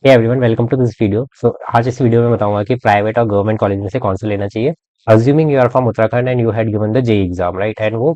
Hey everyone, welcome to this video. So आज इस video में बताऊंगा कि प्राइवेट और गवर्नमेंट कॉलेज में से कौन सा लेना चाहिए। Assuming you are from Uttarakhand and you had given the JEE exam, right, and वो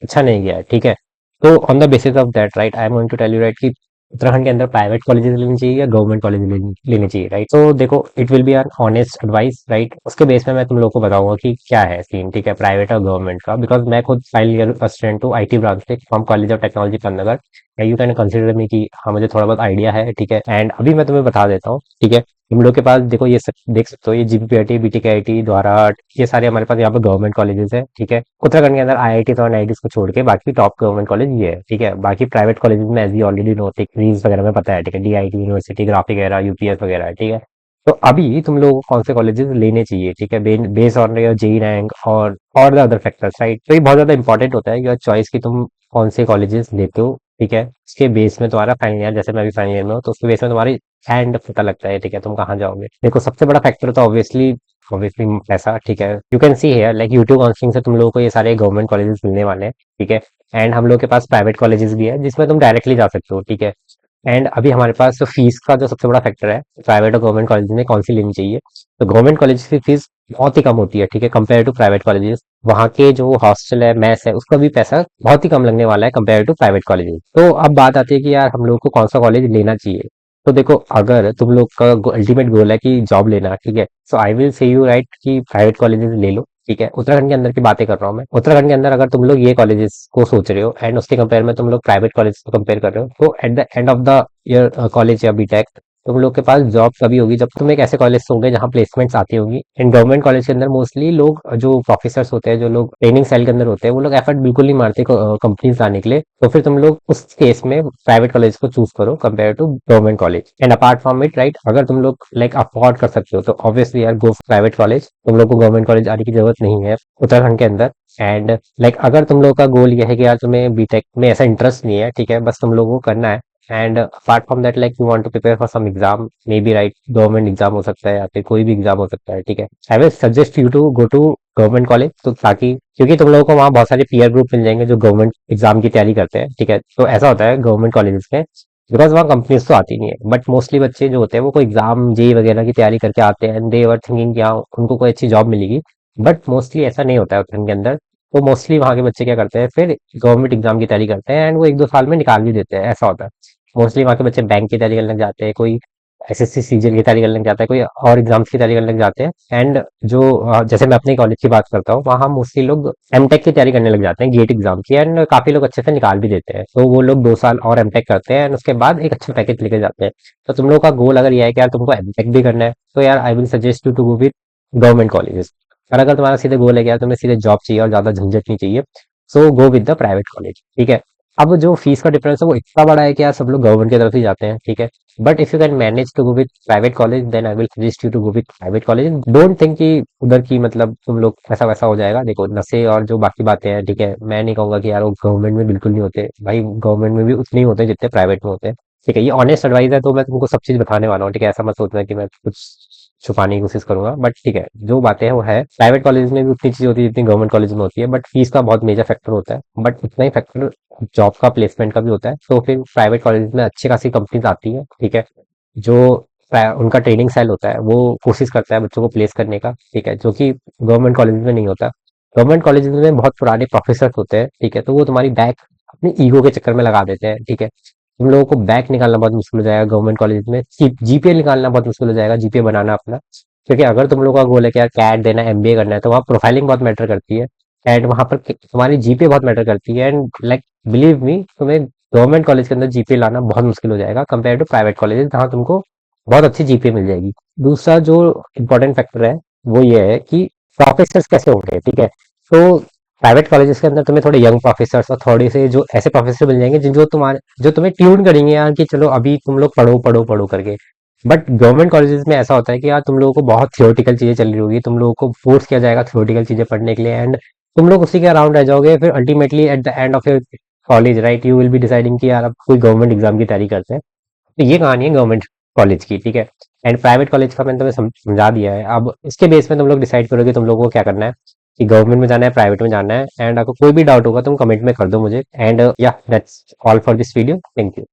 अच्छा नहीं गया है, ठीक है। तो on the basis of that, right, I am going to tell you, right, कि उत्तराखंड के अंदर प्राइवेट कॉलेजेस लेनी चाहिए या गवर्नमेंट कॉलेज लेनी चाहिए, राइट। तो देखो, it will be an honest advice, right. उसके बेस में मैं तुम लोगों को बताऊंगा कि क्या है सीन, ठीक है, प्राइवेट और गवर्नमेंट का। बिकॉज मैं खुद फाइनल ईयर स्टूडेंट हूँ, आईटी ब्रांच से, from college of technology Pantnagar. You can consider me कि हाँ, मुझे थोड़ा बहुत आइडिया है, ठीक है। एंड अभी मैं तुम्हें बता देता हूँ, ठीक है। तुम लोग के पास देखो, ये सब देख सकते हो, ये जीपीपीआईटी, बीटीकेआईटी द्वारा, ये सारे हमारे पास यहाँ पे गवर्नमेंट कॉलेजेस है, ठीक है। उत्तराखंड के अंदर आईआईटी और एनआईटीज को छोड़ के बाकी टॉप गवर्नमेंट कॉलेज ये है, ठीक है। बाकी प्राइवेट कॉलेजेस में as you already know, reels वगैरह में पता है, ठीक है, डीआईटी यूनिवर्सिटी, ग्राफिक वगैरह, यूपीएस वगैरह है, ठीक है। तो अभी तुम लोगों को कौन से कॉलेजेस लेने चाहिए, ठीक है, base on your JEE rank और द अदर फैक्टर्स, राइट। तो ये बहुत ज्यादा इंपॉर्टेंट होता है योर चॉइस की तुम कौन से कॉलेजेस लेते हो, ठीक है। इसके बेस में तुम्हारा फाइनल ईयर, जैसे मैं भी फाइनल ईयर में हूँ, तो उसके बेस में तुम्हारी हैंड पता लगता है, ठीक है, तुम कहाँ जाओगे। देखो, सबसे बड़ा फैक्टर तो ऑब्वियसली ऑब्वियसली पैसा, ठीक है। You can see here, like YouTube counselling से तुम लोगों को ये सारे गवर्नमेंट कॉलेजेस मिलने वाले हैं, ठीक है। एंड हम लोग के पास प्राइवेट कॉलेजेस भी है जिसमें तुम डायरेक्टली जा सकते हो, ठीक है। एंड अभी हमारे पास तो फीस का जो सबसे बड़ा फैक्टर है, प्राइवेट और गवर्नमेंट कॉलेज में कौन सी लेनी चाहिए। तो गवर्नमेंट कॉलेज की फीस बहुत ही कम होती है, ठीक है, कंपेयर टू प्राइवेट कॉलेजेस। वहाँ के जो हॉस्टल है, मेस है, उसका भी पैसा बहुत ही कम लगने वाला है कंपेयर टू प्राइवेट कॉलेजेस। तो अब बात आती है कि यार हम लोग को कौन सा कॉलेज लेना चाहिए। तो देखो, अगर तुम लोग का अल्टीमेट गोल है कि जॉब लेना, ठीक है, so I will say you, right, कि प्राइवेट कॉलेजेस ले लो, ठीक है। उत्तराखंड के अंदर की बातें कर रहा हूँ मैं। उत्तराखंड के अंदर अगर तुम लोग ये कॉलेजेस को सोच रहे हो एंड उसके कंपेयर में तुम लोग प्राइवेट कॉलेज को कंपेयर कर रहे हो, तो at the end of the year college या बीटेक तुम लोग के पास जॉब तभी होगी जब तुम एक ऐसे कॉलेज से होंगे जहाँ प्लेसमेंट्स आती होगी। इन गवर्नमेंट कॉलेज के अंदर मोस्टली लोग, जो प्रोफेसर्स होते हैं, जो लोग ट्रेनिंग सेल के अंदर होते हैं, वो लोग एफर्ट बिल्कुल नहीं मारते कंपनीज लाने के लिए। तो फिर तुम लोग उस केस में प्राइवेट कॉलेज को चूज करो compare to government college. And apart from it, right, अगर तुम लोग लाइक अफोर्ड कर सकते हो तो ऑब्वियसली यार गो प्राइवेट कॉलेज। तुम लोग को गवर्नमेंट कॉलेज आने की जरूरत नहीं है उत्तराखंड के अंदर। एंड लाइक अगर तुम लोग का गोल ये है कि यार तुम्हें बीटेक में ऐसा इंटरेस्ट नहीं है, ठीक है, बस तुम लोगों को करना है। And apart from that, like you want to prepare for some exam, maybe, right, government exam हो सकता है या फिर कोई भी एग्जाम हो सकता है, ठीक है। I will suggest you to go to government college, तो ताकि, क्योंकि तुम लोगों को वहाँ बहुत सारे पीयर ग्रुप मिल जाएंगे जो गवर्नमेंट एग्जाम की तैयारी करते हैं, ठीक है। तो ऐसा होता है गवर्नमेंट कॉलेजेस में, बिकॉज वहाँ कंपनीज तो आती नहीं है, बट मोस्टली बच्चे जो होते हैं वो कोई एग्जाम जेई वगैरह की तैयारी करके आते हैं एंड दे वर थिंकिंग कि हाँ उनको कोई अच्छी जॉब मिलेगी। बट मोस्टली ऐसा नहीं होता है उत्तराखंड के अंदर। तो मोस्टली वहाँ के बच्चे क्या करते हैं, फिर गवर्नमेंट एग्जाम की तैयारी करते हैं एंड वो 1-2 साल में निकाल भी देते हैं, ऐसा होता है। मोस्टली वहाँ के बच्चे बैंक की तैयारी करने लग जाते हैं, कोई एसएससी सीजीएल की तैयारी करने लग जाता है, कोई और एग्जाम्स की तैयारी करने लग जाते हैं। एंड जो जैसे मैं अपने कॉलेज की बात करता हूँ, वहाँ मोस्टली लोग एमटेक की तैयारी करने लग जाते हैं, गेट एग्जाम की, एंड काफी लोग अच्छे से निकाल भी देते हैं। तो वो लोग 2 साल और एमटेक करते हैं एंड उसके बाद एक अच्छा पैकेज लेके जाते हैं। तो तुम लोग का गोल अगर यह है कि यार तुमको एमटेक भी करना है, तो यार I will suggest you to go with government colleges. और अगर तुम्हारा सीधे गोल है कि यार तुम्हें सीधे जॉब चाहिए और ज्यादा झंझट नहीं चाहिए, so go with the private college, ठीक है। अब जो फीस का डिफरेंस है वो इतना बड़ा है कि यार सब लोग गवर्नमेंट की तरफ ही जाते हैं, ठीक है। But if you can manage to go with private college, then I will suggest you to go with private college. Don't think कि उधर की मतलब तुम लोग ऐसा वैसा हो जाएगा। देखो, नशे और जो बाकी बातें हैं, ठीक है, मैं नहीं कहूंगा कि यार वो गवर्नमेंट में बिल्कुल नहीं होते, भाई गवर्नमेंट में भी उतने ही होते हैं जितने प्राइवेट में होते हैं, ठीक है। ये ऑनेस्ट एडवाइस है, तो मैं तुमको सब चीज बताने वाला हूँ, ठीक है। ऐसा मत सोचना कि मैं कुछ छुपाने की कोशिश करूंगा, बट ठीक है, जो बातें हैं वो है। प्राइवेट कॉलेज में भी उतनी चीज होती है जितनी गवर्नमेंट कॉलेज में होती है, बट फीस का बहुत मेजर फैक्टर होता है, बट उतना ही फैक्टर जॉब का, प्लेसमेंट का भी होता है। तो फिर प्राइवेट कॉलेज में अच्छी खासी कंपनीज आती है, ठीक है। जो उनका ट्रेनिंग सेल होता है वो कोशिश करता है बच्चों को प्लेस करने का, ठीक है, जो कि गवर्नमेंट कॉलेज में नहीं होता। गवर्नमेंट कॉलेज में बहुत पुराने प्रोफेसर होते हैं, ठीक है, तो वो तुम्हारी बैक अपनी ईगो के चक्कर में लगा देते हैं, ठीक है। तुम लोगों को बैक निकालना बहुत मुश्किल हो जाएगा गवर्नमेंट कॉलेज में, जीपीए निकालना बहुत मुश्किल हो जाएगा, जीपीए बनाना अपना। क्योंकि अगर तुम लोगों का गोल है कि यार कैट देना, एमबीए करना है, तो वहाँ प्रोफाइलिंग बहुत मैटर करती है। एंड वहाँ पर तुम्हारी जीपीए बहुत मैटर करती है। एंड लाइक बिलीव मी, तुम्हें गवर्नमेंट कॉलेज के अंदर जीपीए लाना बहुत मुश्किल हो जाएगा कंपेयर टू प्राइवेट कॉलेज, जहाँ तुमको बहुत अच्छी जीपीए मिल जाएगी। दूसरा जो इम्पोर्टेंट फैक्टर है वो ये है कि प्रोफेसर्स कैसे होंगे, ठीक है। तो प्राइवेट कॉलेजेस के अंदर तुम्हें थोड़े यंग प्रोफेसर्स और थोड़े से जो ऐसे प्रोफेसर मिल जाएंगे जो तुम्हारे, जो तुम्हें ट्यून करेंगे यार कि चलो अभी तुम लोग पढ़ो पढ़ो पढ़ो करके। बट गवर्नमेंट कॉलेजेस में ऐसा होता है कि यार तुम लोगों को बहुत थियोरटिकल चीजें चल रही होगी, तुम लोगों को फोर्स किया जाएगा थियोरटिकल चीजें पढ़ने के लिए, एंड तुम लोग उसी के अराउंड रह जाओगे। फिर ultimately at the end of your college, right, you will be deciding कि यार अब कोई गवर्नमेंट एग्जाम की तैयारी करते हैं। तो ये कहानी है गवर्नमेंट कॉलेज की, ठीक है। एंड प्राइवेट कॉलेज का मैंने तुम्हें समझा दिया है। अब इसके बेस में तुम लोग डिसाइड करोगे तुम लोगों को क्या करना है, कि गवर्नमेंट में जाना है, प्राइवेट में जाना है। एंड अगर कोई भी डाउट होगा तुम कमेंट में कर दो मुझे। एंड या that's all for this video, thank you.